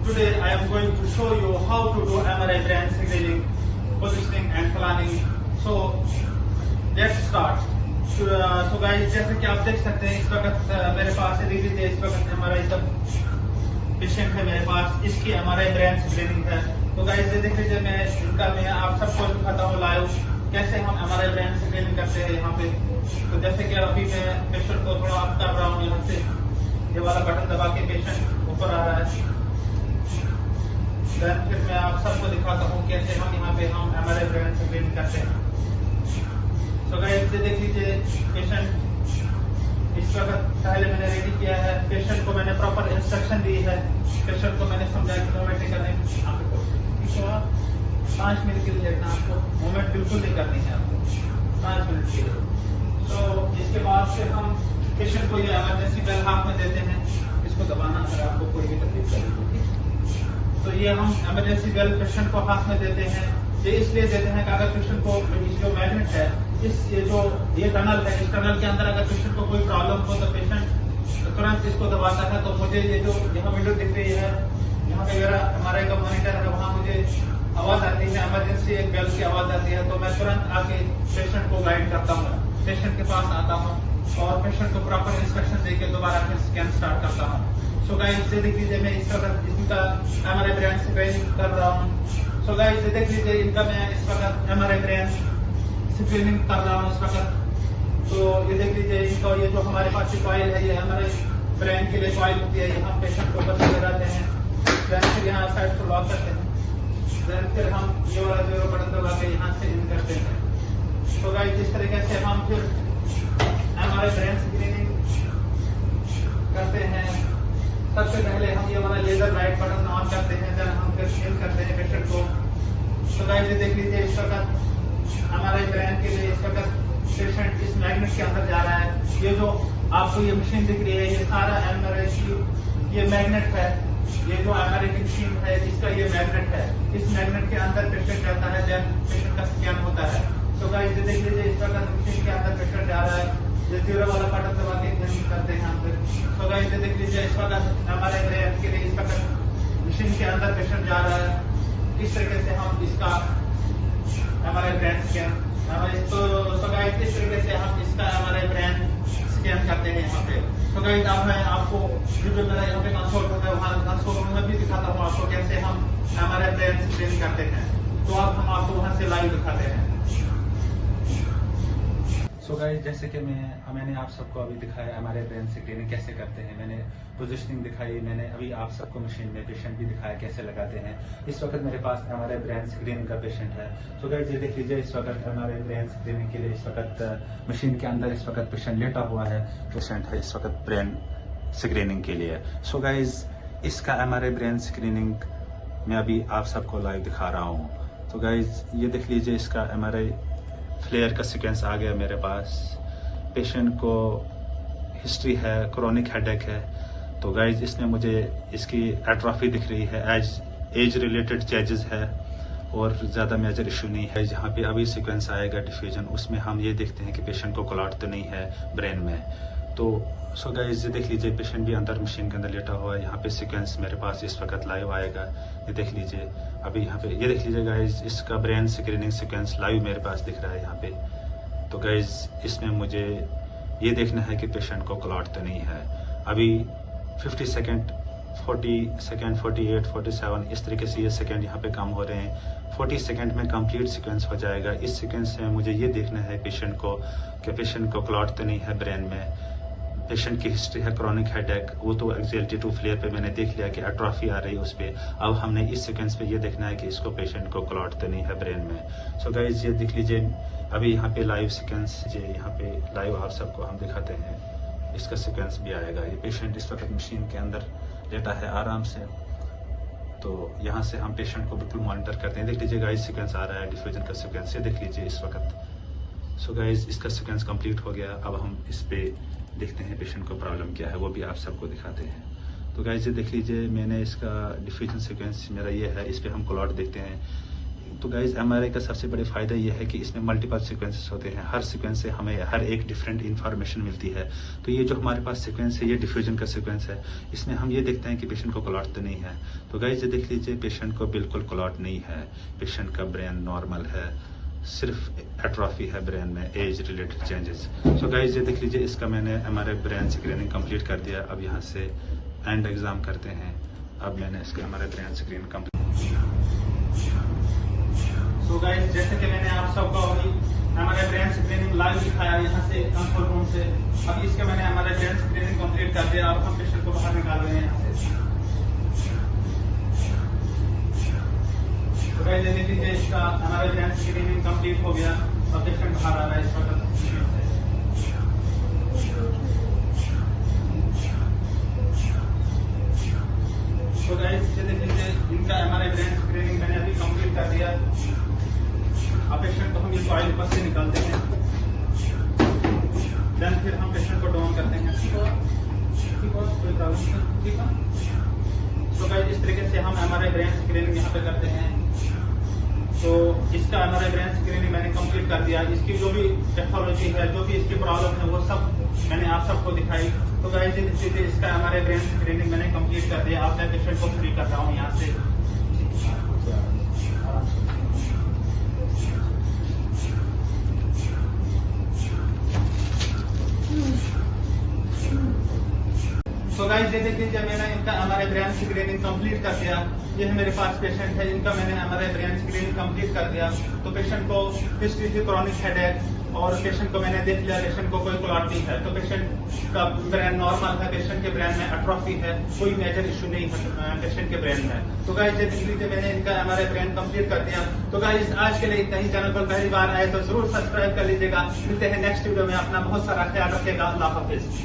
Today I am going to show you how to do MRI brain signaling, positioning and planning. So let's start. So guys, जैसे कि आप देख सकते हैं इस वक्त मेरे पास लीजिए इस वक्त MRI का पेशेंट है मेरे पास, इसकी MRI ब्रेन स्क्रीनिंग है। तो गाइस ये देख लीजिए मैं आप सबको दिखाता हूँ लाइव कैसे हम MRI ब्रेन स्क्रीनिंग करते हैं यहाँ पे। तो जैसे कि अभी मैं पेशेंट को थोड़ा अप कर रहा हूँ, यहाँ से ये वाला बटन दबा के पेशेंट ऊपर आ रहा है। फिर मैं आप सबको दिखाता हूँ कैसे हम यहाँ पे हम MRI ब्रेन स्क्रीनिंग करते हैं। तो गाइस ये देख लीजिए पेशेंट इस वक्त पहले मैंने रेडी किया है, पेशेंट को मैंने प्रॉपर इंस्ट्रक्शन दी है, पेशेंट को मैंने समझाया कि मूवमेंट नहीं करनी आपको, 5 मिनट के लिए देखना, आपको मूवमेंट बिल्कुल नहीं करनी है आपको 5 मिनट के लिए। तो इसके बाद से हम पेशेंट को ये इमरजेंसी बेल हाथ में देते हैं, इसको दबाना अगर आपको कोई भी तकलीफ करेगी। तो ये हम इमरजेंसी बेल पेशेंट को हाथ में देते हैं, ये इसलिए देते हैं कि अगर पेशेंट को जो मैग्नेट है ये टनल है, इस टनल के अंदर अगर पेशेंट को कोई प्रॉब्लम हो तो पेशेंट तुरंत इसको दबाता है। तो मुझे ये जो यहाँ विंडो दिख रही है, यहाँ पे मेरा MRI का मॉनिटर है, वहाँ मुझे आवाज आती है, इमरजेंसी एक बेल की आवाज आती है, तो मैं तुरंत आके पेशेंट को गाइड करता हूँ, पेशेंट के पास आता हूँ और पेशेंट को प्रॉपर इंस्ट्रक्शन देके दोबारा फिर स्कैन स्टार्ट करता हूँ। सो गाइस ये देख लीजिए मैं इस वक्त इनका MRI ब्रेन स्क्रीनिंग कर रहा हूँ। सो गाइस ये देख लीजिए इनका मैं इस वक्त MRI ब्रेन स्क्रीनिंग कर रहा हूँ इस वक्त। तो ये देख लीजिए इनका ये जो हमारे पास कॉइल है, ये हमारे ब्रेन के लिए कॉइल होती है, यहाँ पेशेंट को ऊपर से लगाते हैं, फिर यहाँ साइड को लॉक करते हैं, फिर हम ये वाला 0 बटन दबा के यहाँ से इन करते हैं। तो गाइस इस तरीके से हम फिर हमारे ब्रेन स्क्रीनिंग करते हैं। सबसे पहले हम ये वाला लेजर लाइट बटन ऑन करते हैं, जब हम फिर स्कैन करते हैं पेशेंट को। तो गाइस ये देख लीजिए इस वक्त हमारे ब्रेन के लिए इस वक्त पेशेंट इस मैग्नेट के अंदर जा रहा है। ये जो आपको ये मशीन दिख रही है, ये सारा MRI ये मैग्नेट है, ये जो MRI की मशीन है इसका ये मैग्नेट है, इस मैग्नेट के अंदर पेशेंट जाता है, जब पेशेंट का स्कैन होता है। तो गाइस ये देख लीजिए इस वक्त मशीन के अंदर पेशेंट जा रहा है, ये 0 वाला बटन दबा के करते हैं हम फिर। तो गाइस ये देख लीजिए इस वक्त MRI ब्रेन के लिए इस वक्त मशीन के अंदर पेशेंट जा रहा है। इस तरीके से हम इसका MRI ब्रेन स्कैन तो गाइस इस तरीके से हम इसका MRI ब्रेन स्कैन करते हैं यहाँ पे। तो गाइस अब मैं आपको जो मेरा यहाँ पे कंसोल रूम है, वहाँ कंसोल रूम में भी दिखाता हूँ आपको कैसे हम MRI ब्रेन स्कैन करते हैं। तो अब हम आपको वहाँ से लाइव दिखाते हैं। सो गाइस जैसे कि मैंने आप सबको अभी दिखाया MRI ब्रेन स्क्रीनिंग कैसे करते हैं, मैंने पोजीशनिंग दिखाई, मैंने अभी आप सबको मशीन में पेशेंट भी दिखाया कैसे लगाते हैं। इस वक्त मेरे पास MRI ब्रेन स्क्रीनिंग का पेशेंट है। सो गाइस ये देख लीजिए इस वक्त MRI ब्रेन स्क्रीनिंग के लिए इस वक्त मशीन के अंदर इस वक्त पेशेंट लेटा हुआ है, पेशेंट है इस वक्त ब्रेन स्क्रीनिंग के लिए। सो गाइस इसका MRI ब्रेन स्क्रीनिंग मैं अभी आप सबको लाइव दिखा रहा हूँ। तो गाइस ये देख लीजिए इसका MRI फ्लेयर का सीक्वेंस आ गया मेरे पास। पेशेंट को हिस्ट्री है, क्रोनिक हेडेक है। तो गाइज इसमें मुझे इसकी एट्रोफी दिख रही है, एज रिलेटेड चेंजेस है और ज़्यादा मेजर इशू नहीं है। जहाँ पे अभी सीक्वेंस आएगा डिफ्यूजन, उसमें हम ये देखते हैं कि पेशेंट को क्लॉट तो नहीं है ब्रेन में। तो सो गाइज ये देख लीजिए पेशेंट भी अंदर मशीन के अंदर लेटा हुआ है। यहाँ पे सीक्वेंस मेरे पास इस वक्त लाइव आएगा, ये देख लीजिए अभी यहाँ पे ये देख लीजिए गाइज इसका ब्रेन स्क्रीनिंग सीक्वेंस लाइव मेरे पास दिख रहा है यहाँ पे। तो गाइज इसमें मुझे ये देखना है कि पेशेंट को क्लॉट तो नहीं है। अभी 50 सेकेंड, 40 सेकेंड, 48, 47 इस तरीके से ये सेकेंड यहाँ पे कम हो रहे हैं। 40 सेकेंड में कंप्लीट सीक्वेंस हो जाएगा। इस सीक्वेंस में मुझे ये देखना है पेशेंट को कि पेशेंट को क्लॉट तो नहीं है ब्रेन में। पेशेंट की हिस्ट्री है क्रोनिक हेडेक, वो तो एक्सएलटी2 फ्लेयर पे मैंने देख लिया कि एट्रोफी आ रही है उस पर। अब हमने इस सीक्वेंस पे ये देखना है कि इसको पेशेंट को क्लॉट तो नहीं है ब्रेन में। सो गाइज ये देख लीजिए अभी यहाँ पे लाइव सीक्वेंस, ये यहाँ पे लाइव आप सबको हम दिखाते हैं, इसका सीक्वेंस भी आएगा। ये पेशेंट इस वक्त मशीन के अंदर लेटा है आराम से। तो यहाँ से हम पेशेंट को बिल्कुल मॉनिटर करते हैं। देख लीजिए गाइज सीक्वेंस आ रहा है, डिफ्यूजन का सीक्वेंस, ये देख लीजिए इस वक्त। सो गाइज इसका सीक्वेंस कंप्लीट हो गया। अब हम इस पे देखते हैं पेशेंट को प्रॉब्लम क्या है, वो भी आप सबको दिखाते हैं। तो गाइज ये देख लीजिए मैंने इसका डिफ्यूजन सीक्वेंस मेरा ये है, इस पे हम क्लॉट देखते हैं। तो गाइज एमआरआई का सबसे बड़े फ़ायदा ये है कि इसमें मल्टीपल सीक्वेंसेस होते हैं। हर सीक्वेंस से हमें हर एक डिफरेंट इन्फॉर्मेशन मिलती है। तो ये जो हमारे पास सीक्वेंस है, ये डिफ्यूजन का सीक्वेंस है। इसमें हम ये देखते हैं कि पेशेंट को क्लॉट तो नहीं है। तो गाइज ये देख लीजिए, पेशेंट को बिल्कुल क्लॉट नहीं है। पेशेंट का ब्रेन नॉर्मल है, सिर्फ एट्रॉफी है ब्रेन में, age related changes. So guys ये देख लीजिए, इसका मैंने एमआरआई ब्रेन स्क्रीनिंग कंप्लीट कर दिया। अब यहाँ से एंड एग्जाम करते हैं। अब मैंने इसका MRI brain screen complete. So guys, जैसे कि मैंने आप सबको अभी एमआरआई ब्रेन स्क्रीनिंग लाइव दिखाया यहाँ से कंट्रोल रूम से। अब इसके मैंने एमआरआई ब्रेन स्क्रीनिंग कंप्लीट कर दिया। अब हम पेशेंट को बाहर निकाल रहे हैं यहाँ से। तो गाइस, देख लीजिए, इसका एमआरआई ब्रेन स्क्रीनिंग कंप्लीट हो गया। अब पेशेंट बाहर आ रहा है इस वक्त। तो गाइस, देख लीजिए, इनका एमआरआई ब्रेन स्क्रीनिंग मैंने अभी कंप्लीट कर दिया। अब पेशेंट को हम ये कॉइल ऊपर से निकालते हैं, देन फिर हम पेशेंट को डाउन करते हैं। ठीक है। तो गाइस, इस तरीके से हम एमआरआई ब्रेन स्क्रीनिंग यहाँ पे करते हैं। तो इसका एमआरआई ब्रेन स्क्रीनिंग मैंने कंप्लीट कर दिया। इसकी जो भी पैथोलॉजी है, जो भी इसकी प्रॉब्लम है, वो सब मैंने आप सबको दिखाई। तो गाइस, इसका एमआरआई ब्रेन स्क्रीनिंग मैंने कंप्लीट कर दिया। अब मैं पेशेंट को फ्री कर रहा हूँ यहाँ से। तो गाइस, ये देख लीजिए, मैंने इनका एमआरआई ब्रेन स्क्रीनिंग कंप्लीट कर दिया। ये है मेरे पास पेशेंट है, इनका मैंने एमआरआई ब्रेन स्क्रीनिंग कंप्लीट कर दिया। तो पेशेंट को हिस्ट्री थी क्रॉनिक हेडेक, और पेशेंट को मैंने देख लिया, पेशेंट को कोई क्लॉट नहीं है। तो पेशेंट का ब्रेन नॉर्मल है, पेशेंट के ब्रेन में एट्रॉफी है, कोई मेजर इशू नहीं है पेशेंट के ब्रेन में। तो गाइस, ये देख लीजिए, मैंने इनका एमआरआई ब्रेन कंप्लीट कर दिया। तो गाइस, आज के लिए इतना ही। चैनल पर पहली बार आए तो जरूर सब्सक्राइब कर लीजिएगा। मिलते हैं नेक्स्ट वीडियो में। अपना बहुत सारा ख्याल रखिएगा। अल्लाह हाफिज।